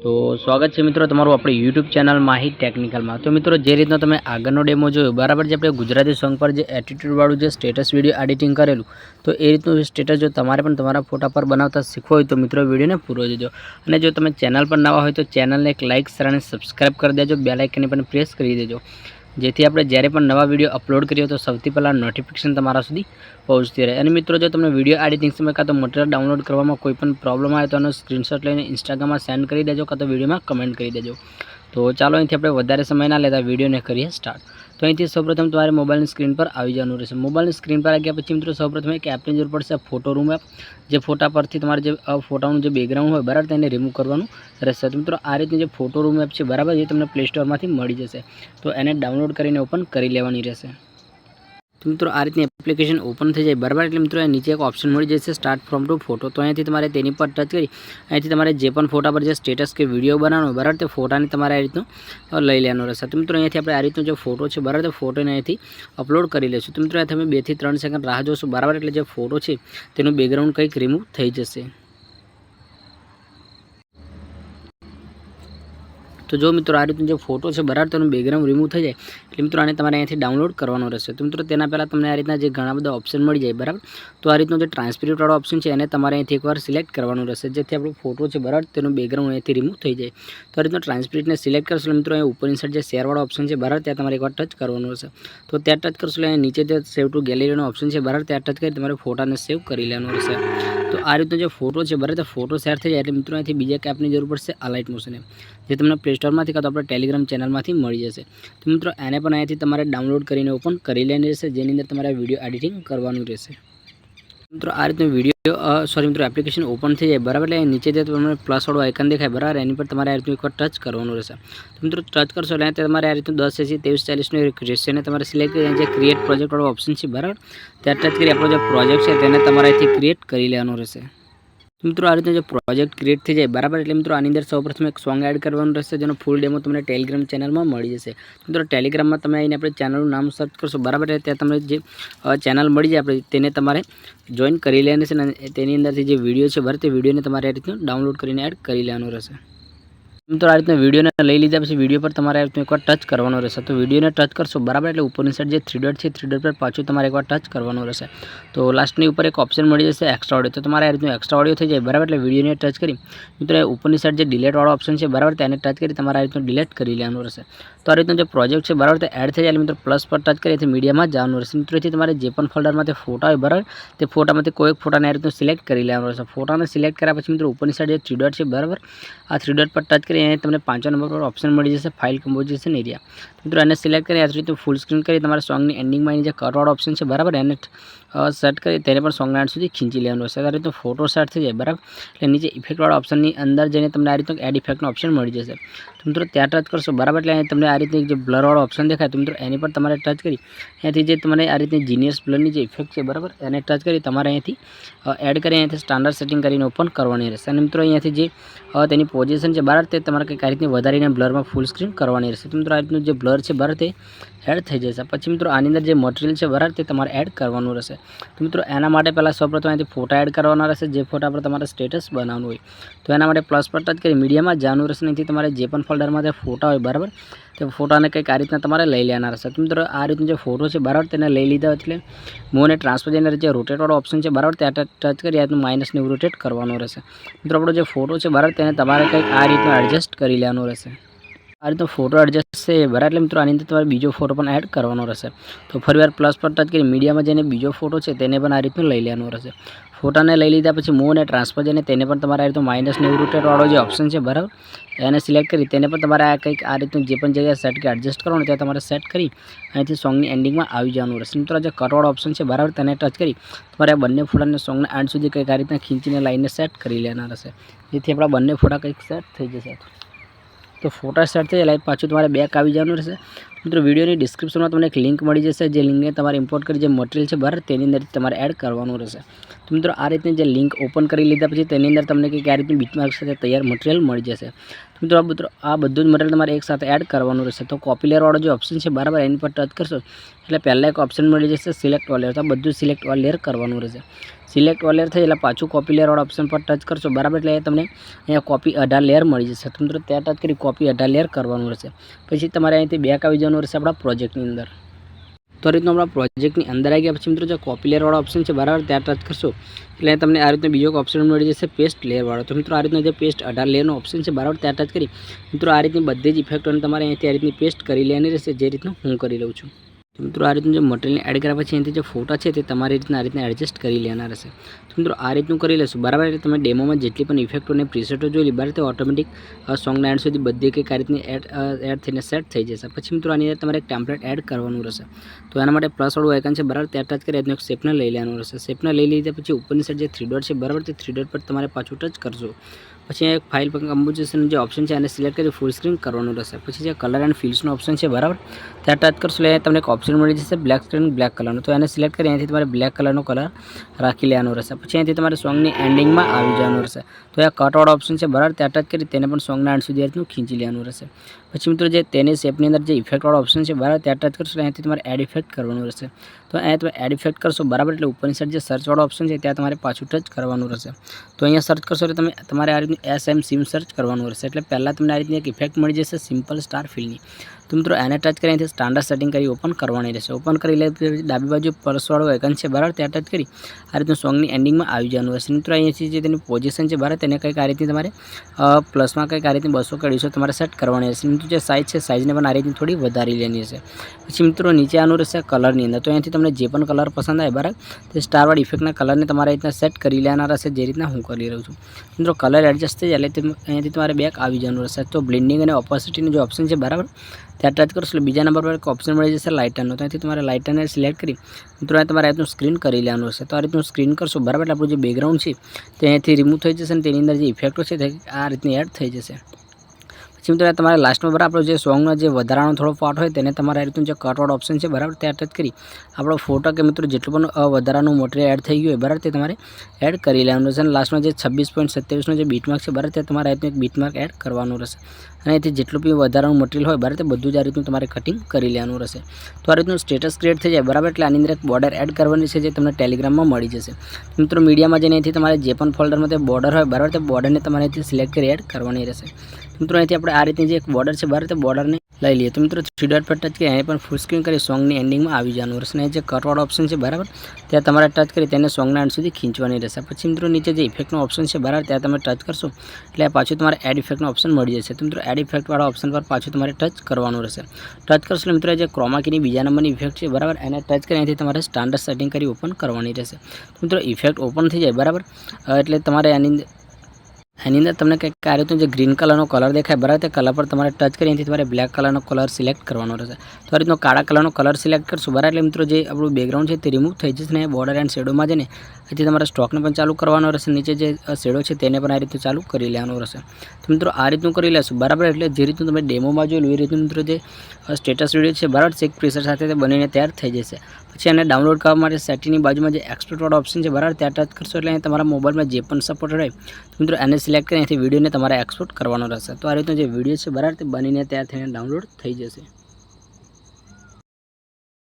તો સ્વાગત છે મિત્રો તમારું આપણી YouTube ચેનલ માહી ટેકનિકલમાં। તો મિત્રો જે રીતનો તમે આગળનો ડેમો જોયો બરાબર, જે આપણે ગુજરાતી સોંગ પર જે એટીટ્યુડ વાળું જે સ્ટેટસ વિડીયો એડિટિંગ કરેલું, તો એ રીતનું સ્ટેટસ જો તમારે પણ તમારા ફોટા પર બનાવતા શીખવું હોય તો મિત્રો વિડીયોને પૂરો જોજો। અને જો તમે ચેનલ પર નવા હોય તો ચેનલને એક લાઇક શેર અને સબસ્ક્રાઇબ કરી દેજો, બેલ આઇકનને પણ પ્રેસ કરી દેજો, જેથી આપણે જ્યારે પણ નવા વિડીયો અપલોડ કરીએ તો સૌથી પહેલાં નોટિફિકેશન તમારા સુધી પહોંચતી રહે। અને મિત્રો જો તમને વિડીયો એડિટિંગ સમય કાં તો મટીરિયલ ડાઉનલોડ કરવામાં કોઈ પણ પ્રોબ્લેમ આવે તો એનો સ્ક્રીનશોટ લઈને ઇન્સ્ટાગ્રામમાં સેન્ડ કરી દેજો, કાં તો વિડીયોમાં કમેન્ટ કરી દેજો। તો ચાલો અહીંથી આપણે વધારે સમય ના લેતા વિડીયોને કરીએ સ્ટાર્ટ। તો અહીંથી સૌપ્રથમ તમારે મોબાઈલની સ્ક્રીન પર આવી જવાનું રહેશે। મોબાઈલની સ્ક્રીન પર આવ્યા પછી મિત્રો સૌપ્રથમ એક એપની જરૂર પડશે, ફોટો રૂમ એપ। જે ફોટા પરથી તમારે જે ફોટાનું જે બેકગ્રાઉન્ડ હોય બરાબર તેને રિમૂવ કરવાનું રહેશે। તો મિત્રો આ રીતની જે ફોટો રૂમ એપ છે બરાબર, એ તમને પ્લે સ્ટોરમાંથી મળી જશે, તો એને ડાઉનલોડ કરીને ઓપન કરી લેવાની રહેશે। તો મિત્રો આ રીતની એપ્લિકેશન ઓપન થઈ જાય બરાબર, એટલે મિત્રો નીચે એક ઓપ્શન મળી જશે સ્ટાર્ટ ફ્રોમ ટુ ફોટો। તો અહીંયાથી તમારે તેની પર ટચ કરી અહીંથી તમારે જે પણ ફોટા પર જે સ્ટેટસ કે વિડીયો બનાવવાનો બરાબર, તે ફોટાને તમારે આ રીતનું લઈ લેવાનો રહેશે। તો મિત્રો અહીંયાથી આપણે આ રીતનો જે ફોટો છે બરાબર, તો ફોટોને અહીંથી અપલોડ કરી લઈશું। તો મિત્રો તમે 2 થી 3 સેકન્ડ રાહ જોશો બરાબર, એટલે જે ફોટો છે તેનું બેકગ્રાઉન્ડ કંઈક રિમૂવ થઈ જશે। તો જો મિત્રો આ રીતનો જે ફોટો છે બરાબર, તેનું બેકગ્રાઉન્ડ રિમૂવ થઈ જાય એટલે મિત્રો આને તમારે અહીંયાથી ડાઉનલોડ કરવાનો રહેશે। તો મિત્રો તેના પહેલાં તમને આ રીતના જે ઘણા બધા ઓપ્શન મળી જાય બરાબર, તો આ રીતનો જે ટ્રાન્સપેરન્ટ વાળો ઓપ્શન છે એને તમારે અહીંથી એકવાર સિલેક્ટ કરવાનું રહેશે, જેથી આપણો ફોટો છે બરાબર તેનું બેકગ્રાઉન્ડ અહીંથી રિમૂવ થઈ જાય। તો આ રીતનો ટ્રાન્સપેરન્ટને સિલેક્ટ કરશો મિત્રો અહીં ઉપરની સાઈડ જે શેરવાળો ઓપ્શન છે બરાબર, ત્યાં તમારે એકવાર ટચ કરવાનું રહેશે। તો ત્યાં ટચ કરશો એટલે નીચે જે સેવ ટુ ગેલેરીનો ઓપ્શન છે બરાબર, ત્યાં ટચ કરી તમારે ફોટાને સેવ કરી લેવાનો રહેશે। તો આ રીતનો જે ફોટો છે બરાબર, તો ફોટો શેર થઈ જાય એટલે મિત્રો અહીંથી બીજા એક એપની જરૂર પડશે, અલાઇટ મોશન એપ, જે તમને પ્લે સ્ટોરમાંથી કાં તો આપણે ટેલિગ્રામ ચેનલમાંથી મળી જશે। તો મિત્રો એને પણ અહીંયાથી તમારે ડાઉનલોડ કરીને ઓપન કરી લેવાની રહેશે, જેની અંદર તમારે વિડીયો એડિટિંગ કરવાનું રહેશે। મિત્રો આ રીતનો મિત્રો એપ્લિકેશન ઓપન થઈ જાય બરાબર, એટલે નીચે જે તમને પ્લસ વાળું આઇકન દેખાય બરાબર, એની પર તમારે આ રીતનું એકવાર ટચ કરવાનું રહેશે। તો મિત્રો ટચ કરશો એટલે તમારે આ રીતનું 1080 2340નું રેશિયોને તમારે સિલેક્ટ કરી જે ક્રિએટ પ્રોજેક્ટ વાળો ઓપ્શન છે બરાબર, ત્યાં ટચ કરી આપણો જે પ્રોજેક્ટ છે તેને તમારે અહીંથી ક્રિએટ કરી લેવાનો રહેશે। મિત્રો આ રીતનો જે પ્રોજેક્ટ ક્રિએટ થઈ જાય બરાબર, એટલે મિત્રો આની અંદર સૌપ્રથમ એક સોંગ એડ કરવાનું રહેશે, જેનો ફૂલ ડેમો તમને ટેલિગ્રામ ચેનલમાં મળી જશે। મિત્રો ટેલિગ્રામમાં તમે આવીને આપણે ચેનલનું નામ સર્ચ કરશો બરાબર, એટલે ત્યાં તમને જે ચેનલ મળી જાય આપણે તેને તમારે જોઈન કરી લેવાની છે, અને તેની અંદરથી જે વિડીયો છે બરાબર, તે વિડીયોને તમારે આ રીતનું ડાઉનલોડ કરીને એડ કરી લેવાનું રહેશે। મિત્રો આ રીતના વિડીયોને લઈ લીધા પછી વિડીયો પર તમારે એકવાર ટચ કરવાનો રહેશે। તો વિડીયોને ટચ કરશો બરાબર, એટલે ઉપરની સાઈડ જે 3 ડોટ છે 3 ડોટ પર પાછું તમારે એકવાર ટચ કરવાનું રહેશે। તો લાસ્ટની ઉપર એક ઓપ્શન મળી જશે એક્સ્ટ્રા ઓડિયો, તો તમારે આ રીતનું એક્સ્ટ્રા ઓડિયો થઈ જાય બરાબર, એટલે વિડીયોને ટચ કરી મિત્રો ઉપરની સાઈડ જે ડિલેટ વાળો ઓપ્શન છે બરાબર, તેને ટચ કરી તમારે આ રીતનું ડિલેટ કરી લેવાનું રહેશે। તો આ રીતનો જે પ્રોજેક્ટ છે બરાબર, તે એડ થઈ જાય એટલે મિત્રો પ્લસ પર ટચ કરી તે મીડિયામાં જવાનું રહેશે। મિત્રોથી તમારે જે પણ ફોલ્ડરમાં તે ફોટા હોય બરાબર, તે ફોટામાંથી કોઈ એક ફોટાને આ રીતનું સિલેક્ટ કરી લેવાનું રહેશે। ફોટાને સિલેક્ટ કર્યા પછી મિત્રો ઉપરની સાઈડ જે 3 ડોટ છે બરાબર, આ 3 ડોટ પર ટચ કરી અને તમને 5 નંબર પર ઓપ્શન મળી જશે ફાઇલ કમ્પોઝિશન એરિયા। મિત્રો એને સિલેક્ટ કરી આ રીતનું ફૂલ સ્ક્રીન કરી તમારા સોંગની એન્ડિંગમાં એની જે કટવાળો ઓપ્શન છે બરાબર, એને સેટ કરી તેને પણ સોંગના એન્ડ સુધી ખીંચી લેવાનું હશે। આ રીતનું ફોટો સેટ થઈ જાય બરાબર, એટલે નીચે ઇફેક્ટવાળા ઓપ્શનની અંદર જઈને તમને આ રીતનું એડ ઇફેક્ટનો ઓપ્શન મળી જશે। તો મિત્રો ત્યાં ટચ કરશો બરાબર, એટલે તમને આ રીતની જે બ્લરવાળો ઓપ્શન દેખાય, તો મિત્રો એની પર તમારે ટચ કરી અહીંયાથી જે તમારે આ રીતની જીનિયસ બ્લરની જે ઇફેક્ટ છે બરાબર, એને ટચ કરી તમારે અહીંયાથી એડ કરી અહીંયાથી સ્ટાન્ડર્ડ સેટિંગ કરીને ઓપન કરવાની રહેશે। અને મિત્રો અહીંયાથી જે તેની પોઝિશન છે બરાબર, તે તમારે કંઈક આ રીતની વધારીને બ્લરમાં ફૂલ સ્ક્રીન કરવાની રહેશે। તો મિત્રો આ રીતનું જે બ્લર છે બરાબર, તે એડ થઈ જશે। પછી મિત્રો આની અંદર જે મટીરિયલ છે બરાબર, તે તમારે એડ કરવાનું રહેશે। તો મિત્રો એના માટે પહેલાં સૌપ્રથમ અહીંથી ફોટા એડ કરવાના રહેશે, જે ફોટા પર તમારે સ્ટેટસ બનાવવાનું હોય, તો એના માટે પ્લસ પર ટચ કરી મીડિયામાં જવાનું રહેશે। અહીંથી તમારે જે પણ ફોલ્ડરમાં તે ફોટા હોય બરાબર, તે ફોટાને કંઈક આ રીતના તમારે લઈ લેવાના રહેશે। તો મિત્રો આ રીતનો જે ફોટો છે બરાબર, તેને લઈ લીધા એટલે મૂવ અને ટ્રાન્સફર જેને જે રોટેટવાળો ઓપ્શન છે બરાબર, ત્યાં ટચ કરી આ રીતનું -90 રોટેટ કરવાનો રહેશે। મિત્રો આપણો જે ફોટો છે બરાબર, તેને તમારે કંઈક આ રીતનું એડજસ્ટ કરી લેવાનો રહેશે। આ રીતનો ફોટો એડજસ્ટ છે બરાબર, એટલે મિત્રો આની અંદર તમારે બીજો ફોટો પણ એડ કરવાનો રહેશે। તો ફરીવાર પ્લસ પર ટચ કરી મીડિયામાં જઈને બીજો ફોટો છે તેને પણ આ રીતનું લઈ લેવાનો રહેશે। ફોટાને લઈ લીધા પછી મૂવ અને ટ્રાન્સફર જઈને તેને પણ તમારે આ રીતનું -90 રોટેટવાળો જે ઓપ્શન છે બરાબર, એને સિલેક્ટ કરી તેને પણ તમારે આ કંઈક આ રીતનું જે પણ જગ્યાએ સેટ કે એડજસ્ટ કરવાનું ત્યાં તમારે સેટ કરી અહીંથી સોંગની એન્ડિંગમાં આવી જવાનું રહેશે। મિત્રો જે કટવાળો ઓપ્શન છે બરાબર, તેને ટચ કરી તમારે આ બંને ફોટાને સોંગના એન્ડ સુધી કંઈક આ રીતના ખીંચીને લાઈને સેટ કરી લેવાના રહેશે, જેથી આપણા બંને ફોટા કંઈક સેટ થઈ જશે। તો ફોટા સેટ થઈ જાય પાછું તમારે બેક આવી જવાનું રહેશે। મિત્રો વિડીયોની ડિસ્ક્રિપ્શનમાં તમને એક લિંક મળી જશે, જે લિંકને તમારે ઇમ્પોર્ટ કરી જે મટીરિયલ છે બરાબર, તેની અંદર તમારે એડ કરવાનું રહેશે। તો મિત્રો આ રીતની જે લિંક ઓપન કરી લીધા પછી તેની અંદર તમને કંઈક આ રીતની બીટમાર્ક સાથે તૈયાર મટીરિયલ મળી જશે। તો મિત્રો આ બધું જ મટીરિયલ તમારે એકસાથે એડ કરવાનું રહેશે. તો કોપી લેયરવાળો જે ઓપ્શન છે બરાબર એની પર ટચ કરશો એટલે પહેલાં એક ઓપ્શન મળી જશે સિલેક્ટ ઓલ લેયર. તો બધું સિલેક્ટ ઓલ લેયર કરવાનું રહેશે. સિલેક્ટ ઓલ લેયર થઈ એટલે પાછું કોપી લેયરવાળા ઓપ્શન પર ટચ કરશો બરાબર એટલે તમને અહીંયા કોપી 18 લેયર મળી જશે. તો મિત્રો ત્યાં ટચ કરી કોપી 18 લેયર કરવાનું રહેશે. પછી તમારે અહીંથી બેક આવી જવાનું રહેશે આપણા પ્રોજેક્ટની અંદર. તો આ રીતનું આપણા પ્રોજેક્ટની અંદર આવી ગયા પછી મિત્રો જે કોપી લેયરવાળો ઓપ્શન છે બરાબર ત્યાં ટચ કરશો એટલે તમને આ રીતનો બીજો ઓપ્શન મળી જશે પેસ્ટ લેયરવાળો. તો મિત્રો આ રીતનો જે પેસ્ટ 18 લેયરનો ઓપ્શન છે બરાબર ત્યાં ટચ કરી મિત્રો આ રીતની બધી જ ઇફેક્ટોને તમારે અહીંથી આ રીતની પેસ્ટ કરી લેવાની રહેશે જે રીતનું હું કરી લઉં છું. તો મિત્રો આ રીતનું જે મટીરિયલને એડ કર્યા પછી અહીંથી જે ફોટા છે તે તમારી રીતના આ રીતના એડજસ્ટ કરી લેવાના રહેશે. તો મિત્રો આ રીતનું કરી લેશું બરાબર એટલે તમે ડેમોમાં જેટલી પણ ઇફેક્ટો અને પ્રીસેટો જોઈ બરાબર તે ઓટોમેટિક સોંગના એન્ડ સુધી બધી કંઈક આ રીતની એડ થઈને સેટ થઈ જશે. પછી મિત્રો આની અંદર તમારે એક ટેમ્પલેટ એડ કરવાનું રહેશે. તો એના માટે પ્લસવાળું આઇકન છે બરાબર ત્યાં ટચ કરી એક શેપને લઈ લેવાનું રહેશે. શેપને લઈ લીધા પછી ઉપરની સાઈડ જે 3 ડોટ છે બરાબર તે 3 ડોટ પર તમારે પાછું ટચ કરજો. પછી એક ફાઇલ કમ્પોઝિશન જે ઓપ્શન છે એને સિલેક્ટ કરી ફૂલ સ્ક્રીન કરવાનું રહેશે. પછી જે કલર એન્ડ ફિલ્સનો ઓપ્શન છે બરાબર ત્યાં ટચ કરશો એટલે તમને એક ઓપ્શન મળી જશે બ્લેક સ્ક્રીન બ્લેક કલરનો. તો એને સિલેક્ટ કરી અહીંથી તમારે બ્લેક કલરનો કલર રાખી લેવાનો રહેશે. પછી અહીંથી તમારે સોંગની એન્ડિંગમાં આવી જવાનું રહેશે. તો આ કટવાળો ઓપ્શન છે બરાબર ત્યાં ટચ કરી તેને પણ સોંગના એન્ડ સુધી રીતનું ખીંચી લેવાનું રહેશે. પછી મિત્રો જે તેની શેપની અંદર જે ઇફેક્ટવાળો ઓપ્શન છે બરાબર ત્યાં ટચ કરશો અહીંથી તમારે એડ ઇફેક્ટ કરવાનું રહેશે. તો અહીંયા તમે એડ ઇફેક્ટ કરશો બરાબર એટલે ઉપરની સાઈડ જે સર્ચવાળો ઓપ્શન છે ત્યાં તમારે પાછું ટચ કરવાનું રહેશે. તો અહીંયા સર્ચ કરશો એટલે તમારે આ રીતનું SM સિમ સર્ચ કરવાનું રહેશે. એટલે પહેલાં તમને આ રીતની એક ઇફેક્ટ મળી જશે સિમ્પલ સ્ટાર ફિલની. તો મિત્રો એને ટચ કરી અહીંથી સ્ટાન્ડર્ડ સેટિંગ કરી ઓપન કરવાની રહેશે. ઓપન કરી લે ડાબી બાજુ પ્લસવાળો આઇકન છે બરાબર ત્યાં ટચ કરી આ રીતનું સોંગની એન્ડિંગમાં આવી જવાનું રહેશે. મિત્રો અહીંયાથી જે તેની પોઝિશન છે બરાબર તેને કંઈક આ રીતની તમારે પ્લસમાં કંઈક આ રીતની 200 કે 250 તમારે સેટ કરવાની રહેશે. મિત્રો જે સાઇઝ છે સાઇઝને પણ આ રીતની થોડી વધારી લેવાની રહેશે. પછી મિત્રો નીચે આનું રહેશે કલરની અંદર. તો અહીંયાથી તમને જે પણ કલર પસંદ આવે બરાબર તે સ્ટારવાળી ઇફેક્ટના કલરને તમારે રીતના સેટ કરી લેવાના રહેશે જે રીતના હું કરી રહ્યો છું. મિત્રો કલર એડજસ્ટ થઈ જાય એટલે અહીંયાથી તમારે બેક આવી જવાનું રહેશે. તો બ્લેન્ડિંગ અને ઓપોસિટીનો જે ઓપ્શન છે બરાબર ત્યાં ટચ કરશો એટલે બીજા નંબર પર એક ઓપ્શન મળી જશે લાઇટરનો. તો અહીંથી તમારે લાઇટરને સિલેક્ટ કરી મિત્રો તમારે આ રીતનું સ્ક્રીન કરી લેવાનું હશે. તો આ રીતનું સ્ક્રીન કરશો બરાબર એટલે આપણું જે બેકગ્રાઉન્ડ છે તે અહીંયાથી રિમૂવ થઈ જશે અને તેની અંદર જે ઇફેક્ટો છે તે આ રીતની એડ થઈ જશે. પછી મિત્રો તમારે લાસ્ટમાં બરાબર જે સોંગનો જે વધારાનો થોડો પાર્ટ હોય તેને તમારે આ રીતનું જે કટવાળો ઓપ્શન છે બરાબર ત્યાં ટચ કરી આપણો ફોટો કે મિત્રો જેટલું પણ વધારાનું મટીરિયલ એડ થઈ ગયું હોય બરાબર તે તમારે એડ કરી લેવાનું રહેશે. અને લાસ્ટમાં જે 26.27નો જે બીટમાર્ક છે બરાબર તે તમારે આ રીતનું એક બીટમાર્ક એડ કરવાનું રહેશે. અને અહીંથી જેટલું બી વધારાનું મટીરિયલ હોય બરાબર તે બધું જ આ રીતનું તમારે કટિંગ કરી લેવાનું રહેશે. તો આ રીતનું સ્ટેટસ ક્રિએટ થઈ જાય બરાબર એટલે આની અંદર એક બોર્ડર એડ કરવાની છે જે તમને ટેલિગ્રામમાં મળી જશે. મિત્રો મીડિયામાં જઈને અહીંથી તમારે જે પણ ફોલ્ડરમાં તે બોર્ડર હોય બરાબર તે બોર્ડરને તમારે અહીંથી સિલેક્ટ કરી એડ કરવાની રહેશે. મિત્રો અહીંથી આપણે આ રીતની જે એક બોર્ડર છે બરાબર તે બોર્ડરને લઈ લઈએ. તો મિત્રો 3 ડોટ પર ટચ કરી અહીં પણ ફૂલ સ્ક્રીન કરી સોંગની એન્ડિંગમાં આવી જવાનું રહેશે. અને જે કટવાળો ઓપ્શન છે બરાબર ત્યાં તમારે ટચ કરી તેને સોંગના એન્ડ સુધી ખીંચવાની રહેશે. પછી મિત્રો નીચે જે ઇફેક્ટનો ઓપ્શન છે બરાબર ત્યાં તમે ટચ કરશો એટલે પાછું તમારે એડ ઇફેક્ટનો ઓપ્શન મળી જશે. તો મિત્રો એડ ઇફેક્ટવાળા ઓપ્શન પર પાછું તમારે ટચ કરવાનું રહેશે. ટચ કરશો એટલે મિત્રો જે ક્રોમા કીની બીજા નંબરની ઇફેક્ટ છે બરાબર એને ટચ કરી અહીંથી તમારે સ્ટાન્ડર્ડ સેટિંગ કરી ઓપન કરવાની રહેશે. તો મિત્રો ઇફેક્ટ ઓપન થઈ જાય બરાબર એટલે તમારે એની અંદર તમને કંઈક આ રીતનું જે ગ્રીન કલરનો કલર દેખાય બરાબર તે કલર પર તમારે ટચ કરી અહીંથી તમારે બ્લેક કલરનો કલર સિલેક્ટ કરવાનો રહેશે. તો આ રીતનો કાળા કલરનો કલર સિલેક્ટ કરશું બરાબર એટલે મિત્રો જે આપણું બેકગ્રાઉન્ડ છે તે રિમૂવ થઈ જશે. ને બોર્ડર એન્ડ શેડોમાં જઈને અહીંથી તમારે સ્ટોકને પણ ચાલુ કરવાનો રહેશે. નીચે જે શેડો છે તેને પણ આ રીતનું ચાલુ કરી લેવાનો રહેશે. તો મિત્રો આ રીતનું કરી લેશું બરાબર એટલે જે રીતનું તમે ડેમોમાં જોયેલું એ રીતનું મિત્રો જે સ્ટેટસ વિડીયો છે બરાબર ચેક પ્રીસેટ સાથે તે બનીને તૈયાર થઈ જશે. પછી એને ડાઉનલોડ કરવા માટે સેટિંગની બાજુમાં જે એક્સપોર્ટવાળો ઓપ્શન છે બરાબર ત્યાં ટચ કરશો એટલે તમારા મોબાઈલમાં જે પણ સપોર્ટેડ હોય તો મિત્રો એને સિલેક્ટ કરી અહીંથી વિડીયોને તમારે એક્સપોર્ટ કરવાનો રહેશે. તો આ રીતનો જે વિડીયો છે બરાબર તે બનીને તૈયાર થઈને ડાઉનલોડ થઈ જશે.